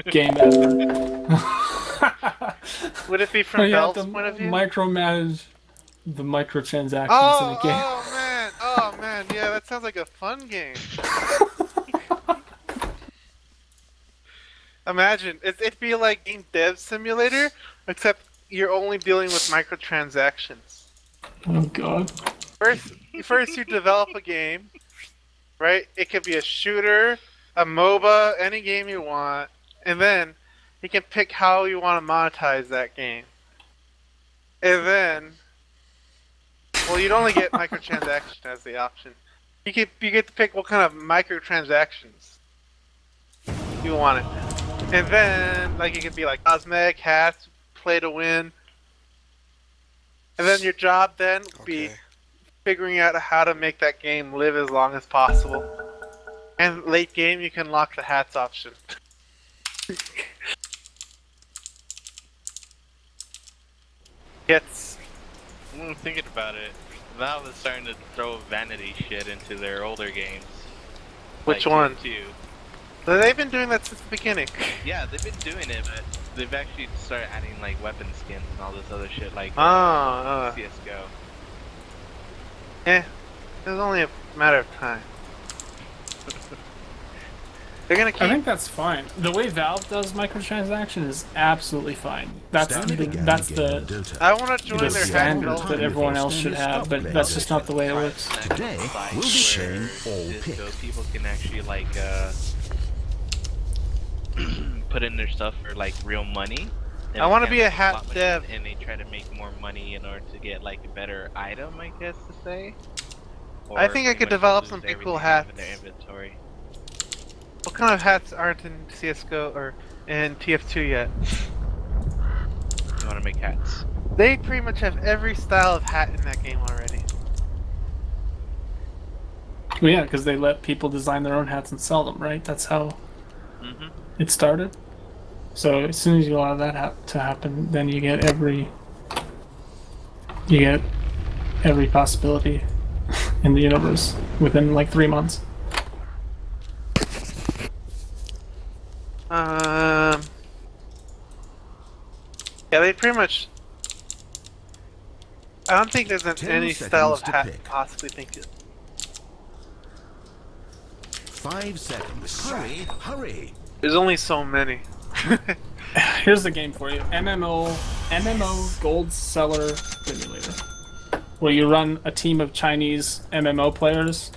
game ever. Would it be Where from you have to Valve's point of view? micromanage the microtransactions in a Oh, game. oh man, yeah, that sounds like a fun game. Imagine, it'd be like Game Dev Simulator, except you're only dealing with microtransactions. Oh god. First you develop a game, right? It could be a shooter, a MOBA, any game you want, and then you can pick how you want to monetize that game. And then, well, you'd only get microtransaction as the option. You get to pick what kind of microtransactions you want it. And then, like, it could be like cosmetic, hats, play to win. And then your job then would be figuring out how to make that game live as long as possible. And late game, you can lock the hats option. Gets. I'm thinking about it. Valve is starting to throw vanity shit into their older games. Which like one? Two. They've been doing that since the beginning. Yeah, they've been doing it, but they've actually started adding like weapon skins and all this other shit like CS:GO. Yeah, it was only a matter of time. They're gonna keep. I think that's fine. The way Valve does microtransaction is absolutely fine. That's the I want to join the their standard hack that everyone else should have, but that's just not the way it works. Today, we'll be sharing all pick. So people can actually like put in their stuff for like real money. I want to be a hat dev. And they try to make more money in order to get like a better item, I guess to say. I think I could develop some pretty cool hats. In their inventory. What kind of hats aren't in CS:GO or in TF2 yet? You want to make hats? They pretty much have every style of hat in that game already. Well, yeah, because they let people design their own hats and sell them, right? That's how it started. So as soon as you allow that to happen, then you get every possibility in the universe within like 3 months. Yeah, they pretty much. I don't think there's any style of hat possibly think it. 5 seconds. Hurry, hurry. There's only so many. Here's the game for you: MMO Gold Seller Simulator, where you run a team of Chinese MMO players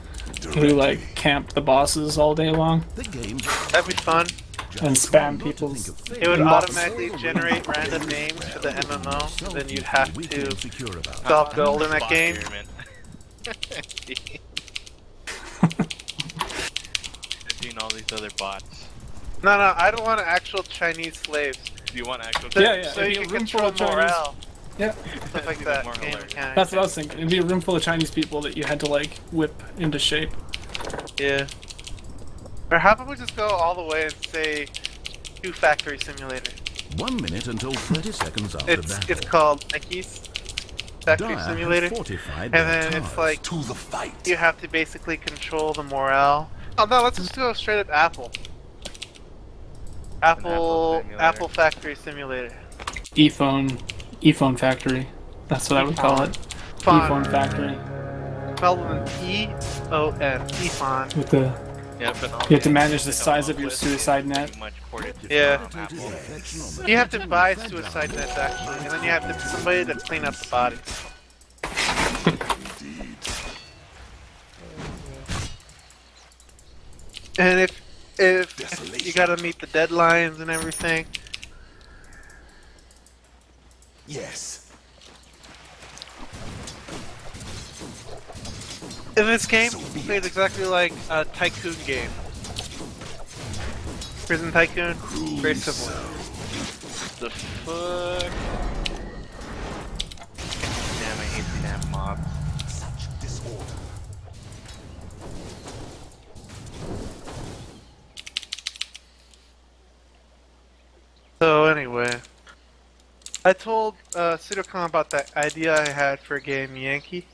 who like camp the bosses all day long. That'd be fun. And spam people's. It would automatically generate random names for the MMO, then you'd have to sell gold in that game. Doing all these other bots. No, I don't want actual Chinese slaves. Do you want actual? Yeah. So you can control morale. Yeah. Stuff like that. Game mechanics. That's what I was thinking. It'd be a room full of Chinese people that you had to like whip into shape. Yeah. Or how about we just go all the way and say 2 Factory Simulator? 1 minute until 30 seconds after battle. It's called Nike's Factory Simulator. And then it's like to the fight. You have to basically control the morale. Oh no, let's just go straight up Apple. Apple Factory Simulator. ePhone Factory. That's what I would call it. ePhone Factory. Spelled with an E-O-N. ePhone. With the you have to manage the size of your suicide net. Yeah. You have to buy suicide nets actually, and then you have to somebody to clean up the bodies. And if you gotta meet the deadlines and everything. Yes. In this game, plays exactly like a Tycoon game. Prison Tycoon, very similar. The fuck? Damn, I hate the damn mobs. Such disorder. So anyway, I told Pseudocon about that idea I had for a game Yankee.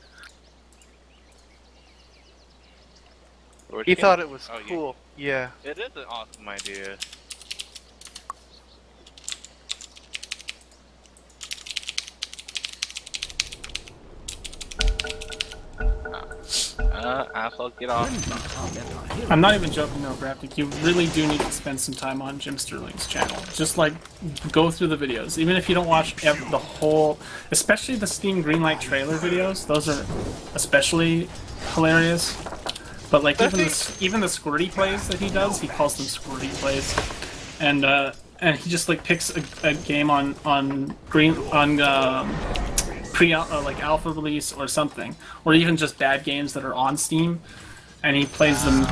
He thought it was cool. Yeah. It is an awesome idea. Asshole, get off. I'm not even joking, no, Graphic. You really do need to spend some time on Jim Sterling's channel. Just like go through the videos, even if you don't watch the whole, especially the Steam Greenlight trailer videos. Those are especially hilarious. But like even the squirty plays that he does, he calls them squirty plays, and he just like picks a game on like alpha release or something, or even just bad games that are on Steam, and he plays them.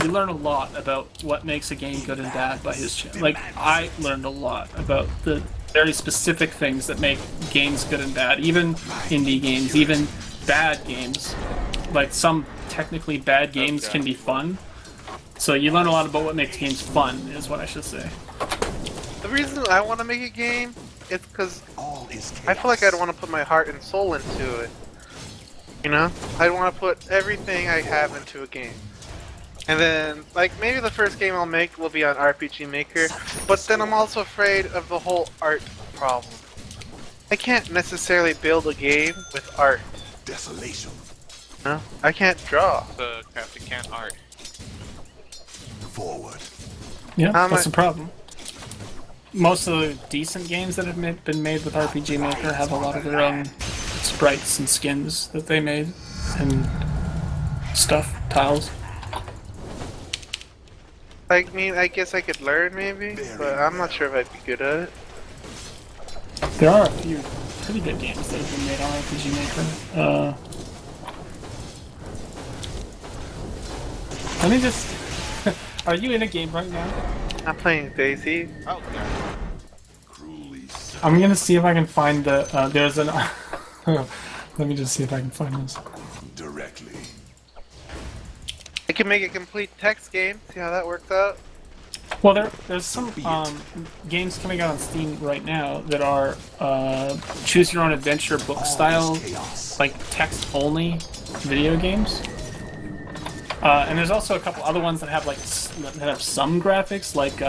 You learn a lot about what makes a game good and bad by his channel. Like I learned a lot about the very specific things that make games good and bad, even indie games, even bad games. Like some technically bad games can be fun. So you learn a lot about what makes games fun, is what I should say. The reason I want to make a game is because I feel like I'd want to put my heart and soul into it. You know? I'd want to put everything I have into a game. And then, like, maybe the first game I'll make will be on RPG Maker, but then I'm also afraid of the whole art problem. I can't necessarily build a game with art. Desolation. No, I can't draw. So Crafty can't art. Forward. Yeah, that's the problem. Most of the decent games that have been made with RPG Maker have a lot of their own sprites and skins that they made, and stuff, tiles. I mean, I guess I could learn maybe, but I'm not sure if I'd be good at it. There are a few pretty good games that have been made on RPG Maker. Let me just... Are you in a game right now? I'm playing Daisy. Oh, yeah. I'm gonna see if I can find the... there's an... Let me just see if I can find this. Directly. I can make a complete text game, see how that works out. Well, there's some games coming out on Steam right now that are choose your own adventure book style, like text only video games. And there's also a couple other ones that have like that have some graphics, like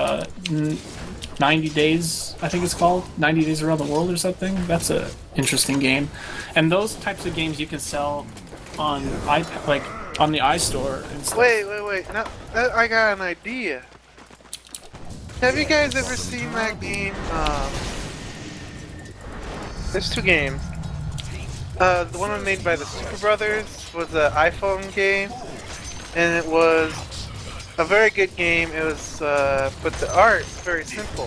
90 Days, I think it's called, 90 Days Around the World or something. That's a interesting game, and those types of games you can sell on iPad, like on the iStore and stuff. Wait. Now, I got an idea. Have you guys ever seen that game? There's two games. The one made by the Super Brothers was an iPhone game, and it was a very good game. It was, but the art is very simple,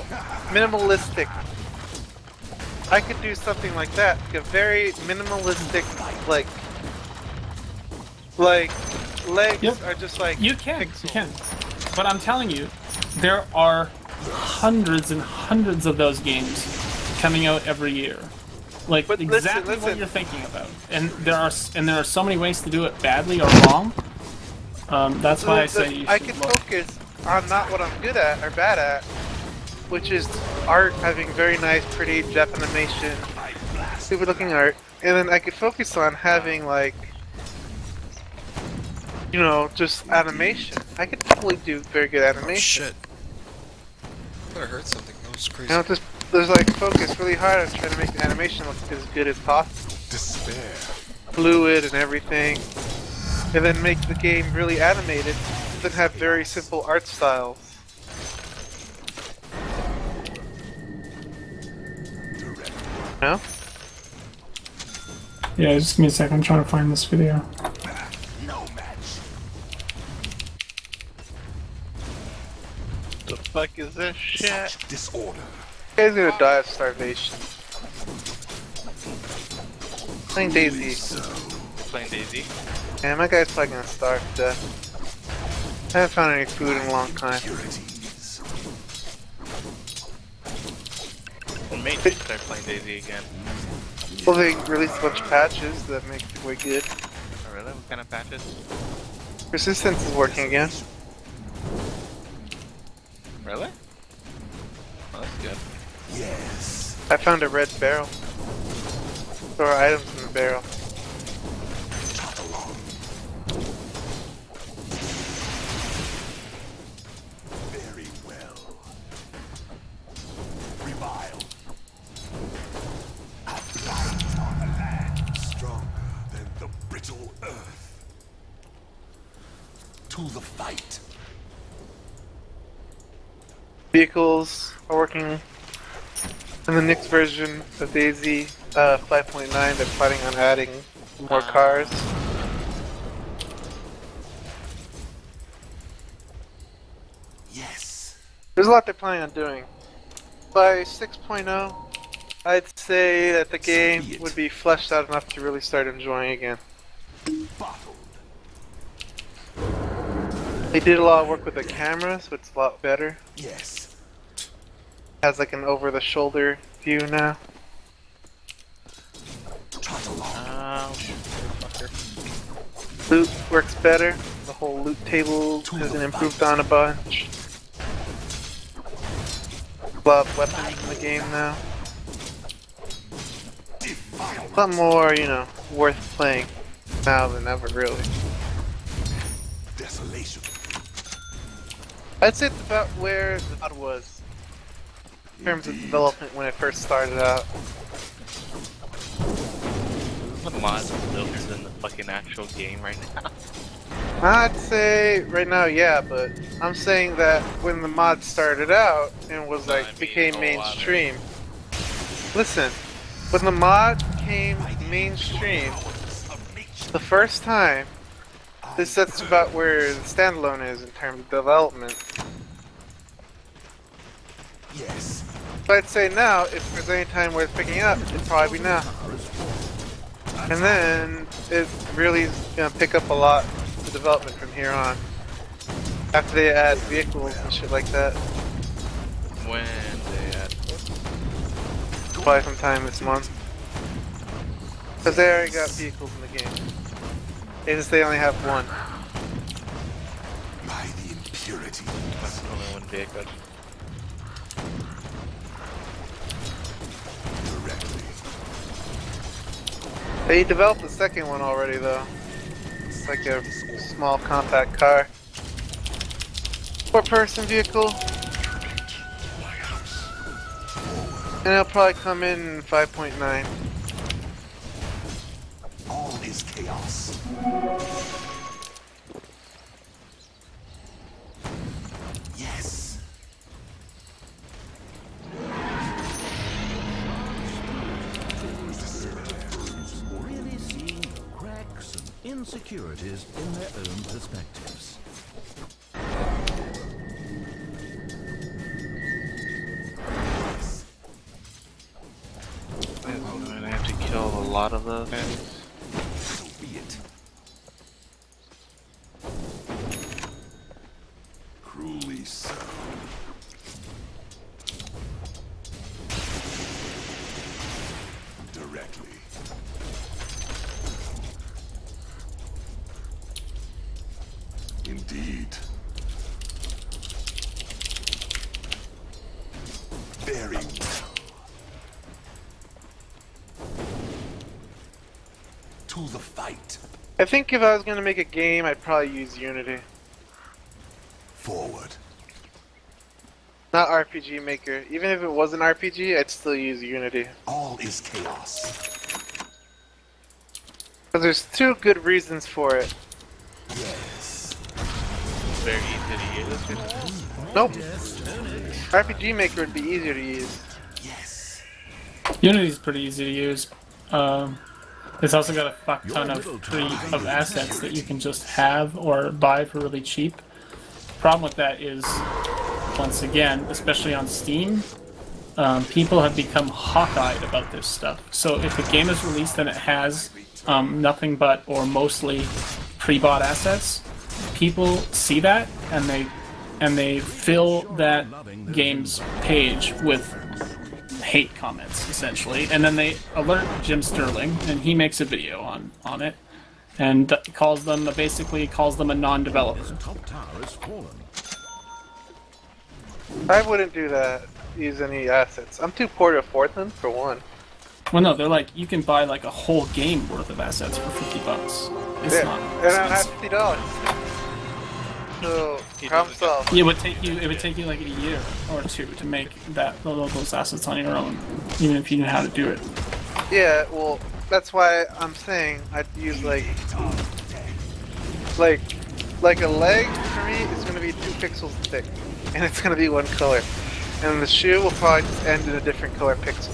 minimalistic. I could do something like that, like a very minimalistic, like legs are just like you can, pixels. you can. But I'm telling you, there are hundreds and hundreds of those games coming out every year. Like But exactly listen. what you're thinking about, and there are so many ways to do it badly or wrong. That's why I say you should I can focus on not what I'm good at or bad at, which is art, having very nice, pretty Japanimation, stupid looking art, and then I could focus on having like, you know, just animation. I could totally do very good animation. Shit. I thought I heard something. That was crazy. You know, there's like focus really hard on trying to make the animation look as good as possible. Despair. Fluid and everything. And then make the game really animated, then have very simple art styles. No? Yeah, just give me a sec. I'm trying to find this video. No match. The fuck is this shit? Such disorder. You guys are gonna die of starvation. Playing Daisy. Playing Daisy. Yeah, my guy's probably gonna starve to death. I haven't found any food in a long time. Purities. Well, maybe we start playing Daisy again. Well, they released a bunch of patches that make it way good. Oh, really? What kind of patches? Persistence is working again. Really? Oh, that's good. Yes. I found a red barrel. Store items in the barrel. Chop along. Very well. Revile. Light on the land. Stronger. vehicles are working. In the next version of DayZ 5.9, they're planning on adding more cars. Yes. There's a lot they're planning on doing. By 6.0, I'd say that the game would be fleshed out enough to really start enjoying again. Bottled. They did a lot of work with the camera, so it's a lot better. Yes. Has like an over-the-shoulder view now. Trot along. Loot works better. The whole loot table has been improved on a bunch. A lot of weapons in the game now. A lot more, you know, worth playing now than ever, really. Desolation. I'd say it's about where the mod was in terms of development when it first started out. The mods are built in the fucking actual game right now. I'd say right now, yeah, but I'm saying that when the mod started out and was like became mainstream. Listen, when the mod came mainstream, the first time, that's about where the standalone is in terms of development. Yes. But I'd say now, if there's any time worth picking up, it'd probably be now. And then it really is gonna pick up a lot the development from here on. After they add vehicles and shit like that. When they add Probably sometime this month. Because they already got vehicles in the game. They only have one. By the impurity. that's only one vehicle. Directly. They developed the second one already though. It's like a small compact car. 4-person vehicle. And it'll probably come in 5.9. All is chaos. Yes. Really seeing the cracks and insecurities in their own perspectives. I'm gonna have to kill a lot of those guys. So be it. Cruelly so. Directly. Indeed. Very well. To the fight. I think if I was gonna make a game, I'd probably use Unity. Forward. Not RPG Maker. Even if it was an RPG, I'd still use Unity. All is chaos. Because there's two good reasons for it. Yes. Very easy to use. Nope. RPG Maker would be easier to use. Yes. Unity's pretty easy to use. It's also got a fuck ton of assets that you can just have or buy for really cheap. Problem with that is, once again, especially on Steam, people have become hawk-eyed about this stuff. So if a game is released and it has nothing but or mostly pre-bought assets, people see that and they fill that game's page with hate comments, essentially, and then they alert Jim Sterling, and he makes a video on it, and basically calls them a non-developer. Top tower has fallen. I wouldn't do that. Use any assets. I'm too poor to afford them, for one. Well, no, they're like, you can buy like a whole game worth of assets for $50. It's not And I have expensive. $50. So, problem solved. It would take you like a year or two to make those assets on your own, even if you knew how to do it. Yeah, well, that's why I'm saying I'd use like like a leg for me is gonna be 2 pixels thick, and it's gonna be 1 color, and the shoe will probably just end in a different color pixel.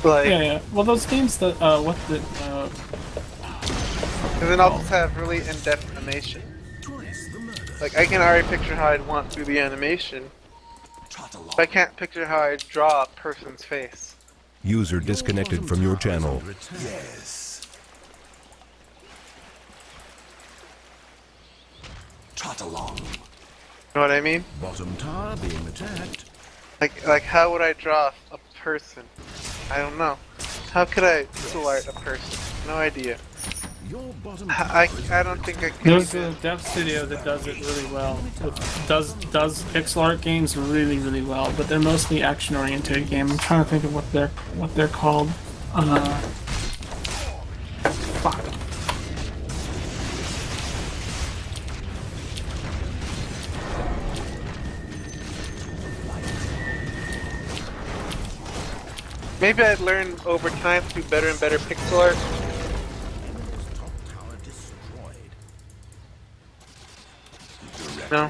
Like, Yeah. Well, those games that and then I'll just have really in-depth animation. Like I can already picture how I'd want through the animation, but I can't picture how I'd draw a person's face. User disconnected from your channel. Yes. Trot along. You know what I mean? Bottom tower being attacked. Like how would I draw a person? I don't know. How could I pixel art a person? No idea. Your bottom I don't think I could. there's a dev studio that does it really well. Does pixel art games really well, but they're mostly action oriented games. I'm trying to think of what they're called. Fuck. Maybe I'd learn over time to do better and better pixel art. top tower destroyed. No.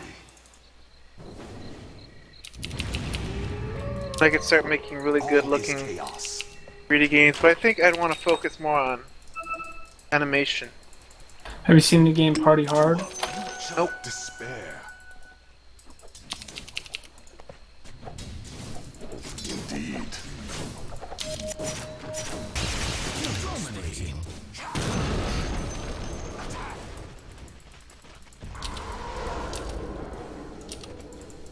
I could start making really good looking Chaos. 3D games, but I think I'd want to focus more on animation. Have you seen the game Party Hard? Nope. Despair. Indeed. Dominating.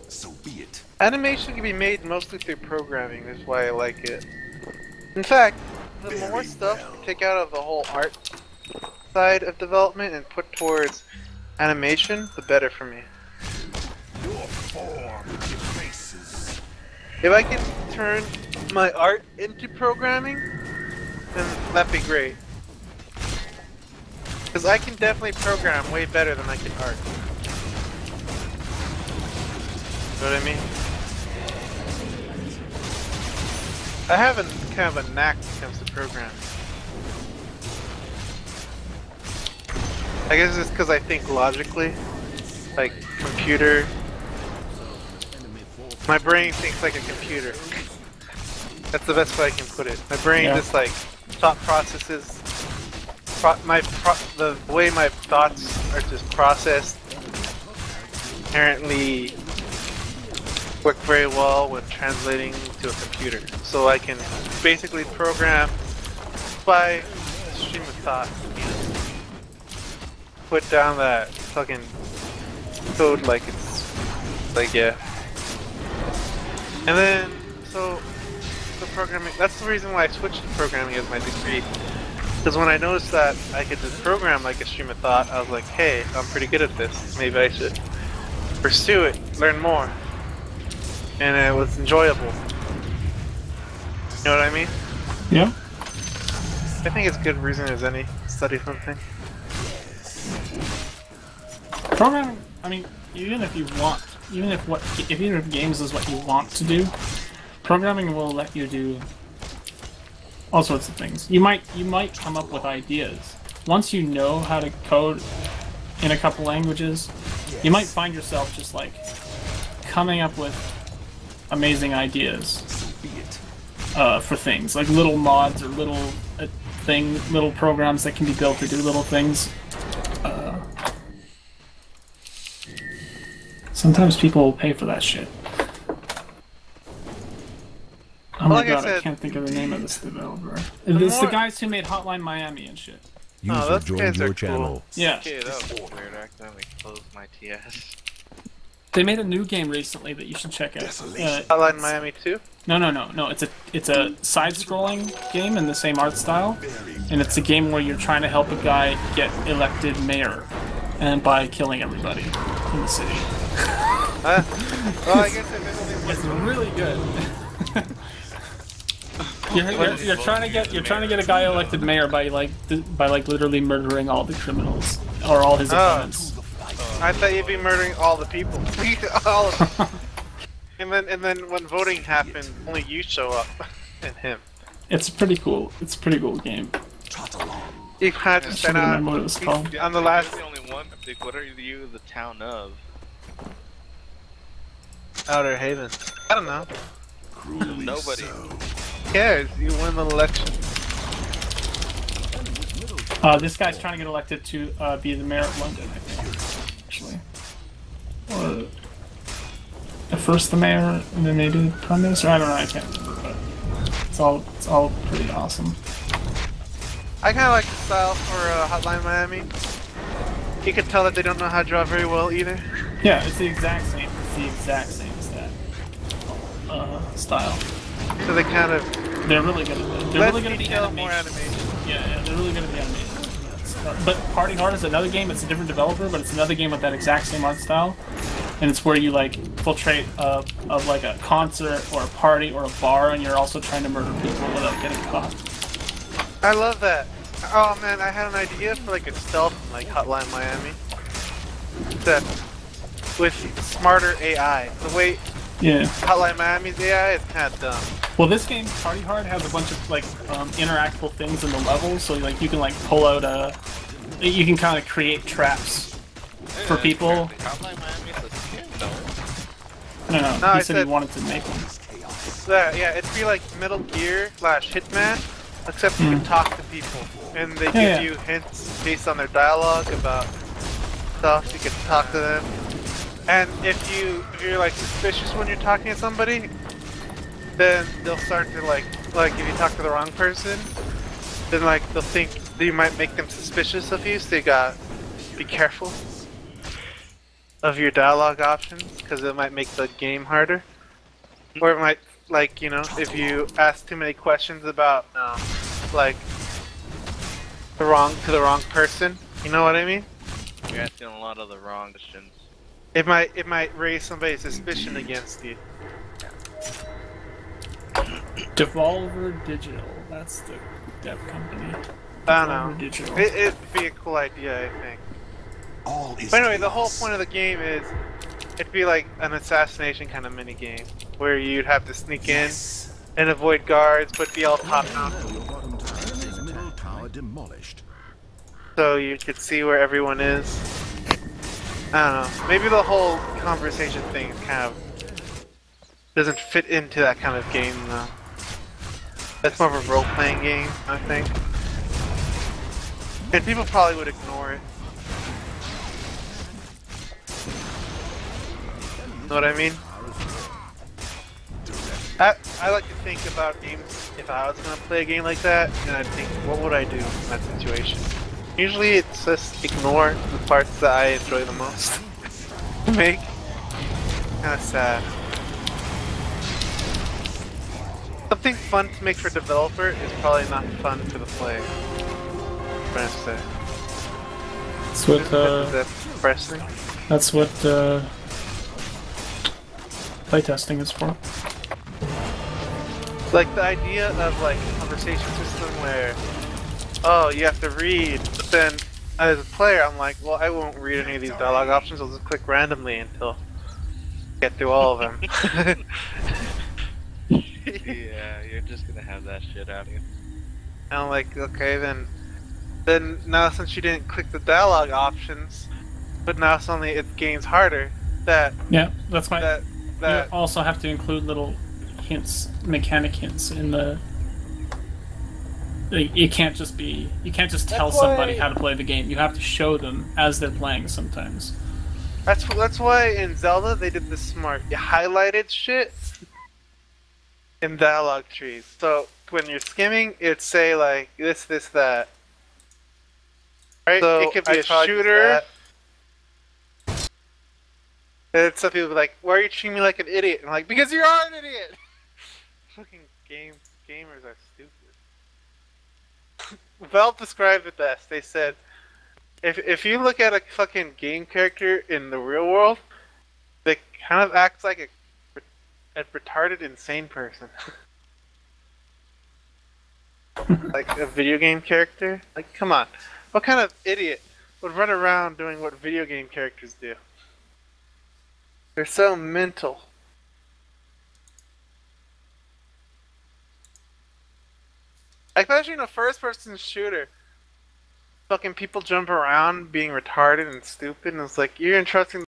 So be it. Animation can be made mostly through programming, is why I like it. In fact, the more stuff you take out of the whole art side of development and put towards animation, the better for me. Your form erases. If I can turn my art into programming, then that'd be great. Because I can definitely program way better than I can art. You know what I mean? I have a kind of a knack when it comes to programming. I guess it's because I think logically, like computer. My brain thinks like a computer. That's the best way I can put it. My brain just like thought processes. The way my thoughts are just processed inherently work very well with translating to a computer. So I can basically program by a stream of thought. Put down that fucking code like it's like and then so programming, that's the reason why I switched to programming as my degree. Because when I noticed that I could just program like a stream of thought, I was like, hey, I'm pretty good at this. Maybe I should pursue it, learn more. And it was enjoyable. You know what I mean? Yeah. I think it's good reason as any to study something. Programming, I mean, even if games is what you want to do, programming will let you do all sorts of things. You might come up with ideas. Once you know how to code in a couple languages, you might find yourself just like coming up with amazing ideas for things, like little mods or little little programs that can be built to do little things. Sometimes people will pay for that shit. Oh my Like I god, I said, can't think of the name of this developer. It's the guys who made Hotline Miami and shit. User those joined guys your are channel. cool. Yeah. Okay, that was weird. I accidentally closed my TS. They made a new game recently that you should check out. Hotline Miami 2? No. It's a side-scrolling game in the same art style, and it's a game where you're trying to help a guy get elected mayor, and by killing everybody in the city. Well, I guess It's really good. You're trying to get a guy elected mayor by literally murdering all the criminals or all his opponents. I thought you'd be murdering all the people. All of them. And then when voting happened, only you show up and him. It's a pretty cool game. Trot along. You had to I should stand out remember what it was called. on the last You're the only one. Like, what are you the town of? Outer Haven. I don't know. Cruelly Nobody. so. Who cares? You win the election. This guy's trying to get elected to be the mayor of London, I think. Actually. Or at first the mayor, and then maybe the prime minister. I don't know. I can't remember, but it's all pretty awesome. I kind of like the style for Hotline Miami. You can tell that they don't know how to draw very well either. Yeah, it's the exact same. It's the exact same as that style. So they kind of They're really good at it. They're less really good at the detail, more animation. animation. Yeah, they're really good at the animation. But Party Hard is another game. It's a different developer, but it's another game with that exact same art style. And it's where you like infiltrate of like a concert or a party or a bar, and you're also trying to murder people without getting caught. I love that. Oh man, I had an idea for like a stealth like Hotline Miami. That with smarter AI. The way Yeah. Hotline Miami's AI is kind of dumb. Well, this game, Party Hard, has a bunch of like interactable things in the levels, so like you can like pull out you can kind of create traps for people. Hotline Miami is a skin, though. No, No, he I said he said- wanted to make one. Yeah, it'd be like Metal Gear / Hitman, except you can talk to people, and they give yeah. you hints based on their dialogue about stuff. You can talk to them, and if you're like suspicious when you're talking to somebody, then they'll start to like if you talk to the wrong person, then like they'll think that you might make them suspicious of you. So you got be careful of your dialogue options because it might make the game harder, or it might. Like, you know, if you ask too many questions about, like, the wrong person, you know what I mean? You're asking a lot of the wrong questions. It might raise somebody's suspicion against you. Devolver Digital, that's the dev company. I don't Devolver know. Digital. It'd be a cool idea, I think. All is But anyway, the whole chaos. point of the game is, it'd be like an assassination kind of mini game, where you'd have to sneak in Yes. and avoid guards, but be all top down, Your bottom tower is middle tower demolished. so you could see where everyone is. I don't know. Maybe the whole conversation thing kind of doesn't fit into that kind of game, though. That's more of a role-playing game, I think. And people probably would ignore it. Know what I mean? I like to think about games, if I was gonna play a game like that, and I'd think, what would I do in that situation? Usually it's just ignore the parts that I enjoy the most. Make kinda sad. Something fun to make for a developer is probably not fun for the player. What I'm trying to say. That's what Is that depressing? that's what playtesting is for. Like the idea of like a conversation system where, oh, you have to read, but then as a player, I'm like, well, I won't read any of these dialogue options. I'll just click randomly until I get through all of them. Yeah, you're just gonna have that shit out of you. And I'm like, okay, then now since you didn't click the dialogue options, but now suddenly it gains harder. That Yeah, that's why that you also have to include little hints, mechanic hints in the. You can't just tell That's somebody why- how to play the game. You have to show them as they're playing sometimes. that's why in Zelda they did this smart. You highlighted shit in dialogue trees. So when you're skimming, it'd say like this, that. Right? So it could be a shooter. And some people be like, "Why are you treating me like an idiot?" And I'm like, "Because you are an idiot." Fucking gamers are stupid. Valve described it best. They said, if you look at a fucking game character in the real world, they kind of acts like a retarded, insane person. Like a video game character. Like, come on, what kind of idiot would run around doing what video game characters do? They're so mental. Especially in a first-person shooter, fucking people jump around being retarded and stupid, and it's like, you're entrusting